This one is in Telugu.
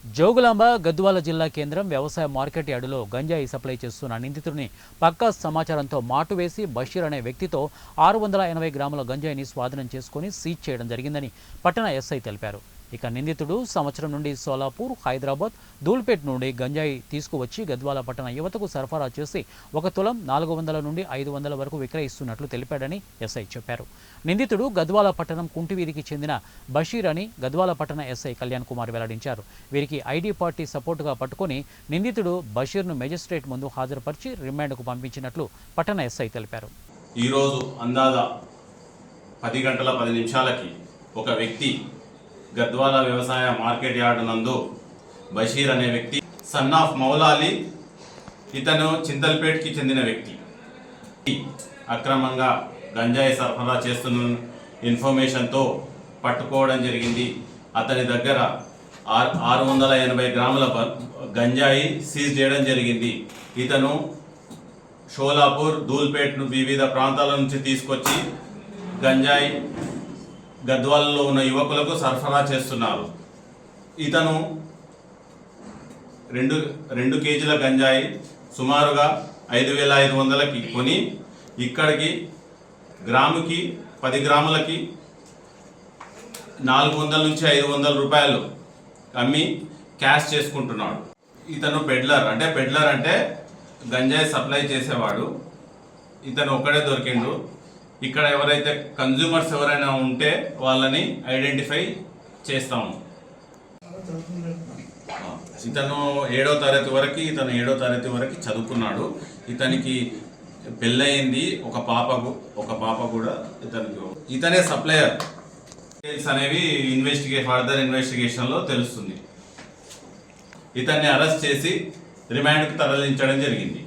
జోగులాంబ గద్వాల జిల్లా కేంద్రం వ్యవసాయ మార్కెట్ యార్డులో గంజాయి సప్లై చేస్తున్న నిందితుడిని పక్కా సమాచారంతో మాటు వేసి బషీర్ అనే వ్యక్తితో 680 గ్రాముల గంజాయిని స్వాధీనం చేసుకుని సీజ్ చేయడం జరిగిందని పట్టణ ఎస్ఐ తెలిపారు. ఇక నిందితుడు సంవత్సరం నుండి సోలాపూర్, హైదరాబాద్, ధూల్పేట్ నుండి గంజాయి తీసుకువచ్చి గద్వాల పట్టణ యువతకు సరఫరా చేసి 1 తులం 400 నుండి 500 వరకు విక్రయిస్తున్నట్లు తెలిపాడని ఎస్ఐ చెప్పారు. నిందితుడు గద్వాల పట్టణం కుంటివీధికి చెందిన బషీర్ అని గద్వాల పట్టణ ఎస్ఐ కళ్యాణ్ కుమార్ వెల్లడించారు. వీరికి ఐడి పార్టీ సపోర్టుగా పట్టుకుని నిందితుడు బషీర్ను మెజిస్ట్రేట్ ముందు హాజరుపరిచి రిమాండ్కు పంపించినట్లు పట్టణ ఎస్ఐ తెలిపారు. ఈరోజు అందాజ 10 గంటల 10 నిమిషాలకి ఒక వ్యక్తి గద్వాల వ్యవసాయ మార్కెట్ యార్డు నందు బషీర్ అనే వ్యక్తి సన్ ఆఫ్ మౌలాలి, ఇతను చింతల్పేట్కి చెందిన వ్యక్తి, అక్రమంగా గంజాయి సరఫరా చేస్తున్న ఇన్ఫర్మేషన్తో పట్టుకోవడం జరిగింది. అతని దగ్గర 680 గ్రాముల గంజాయి సీజ్ చేయడం జరిగింది. ఇతను షోలాపూర్, ధూల్పేట్ వివిధ ప్రాంతాల నుంచి తీసుకొచ్చి గంజాయి గద్వాలలో ఉన్న యువకులకు సరఫరా చేస్తున్నారు. ఇతను 2 కేజీల గంజాయి సుమారుగా 5500కి కొని ఇక్కడికి గ్రాముకి 10 గ్రాములకి 400 నుంచి 500 రూపాయలు అమ్మి క్యాష్ చేసుకుంటున్నాడు. ఇతను పెడ్లర్ అంటే గంజాయి సప్లై చేసేవాడు. ఇతను ఒక్కడే దొరికిండు. ఇక్కడ ఎవరైతే కన్జ్యూమర్స్ ఎవరైనా ఉంటే వాళ్ళని ఐడెంటిఫై చేస్తాము. ఇతను 7వ తరగతి వరకు చదువుకున్నాడు. ఇతనికి పెళ్ళయింది, ఒక పాప కూడా ఇతనే సప్లయర్ అనేవి ఫర్దర్ ఇన్వెస్టిగేషన్లో తెలుస్తుంది. ఇతన్ని అరెస్ట్ చేసి రిమాండ్కు తరలించడం జరిగింది.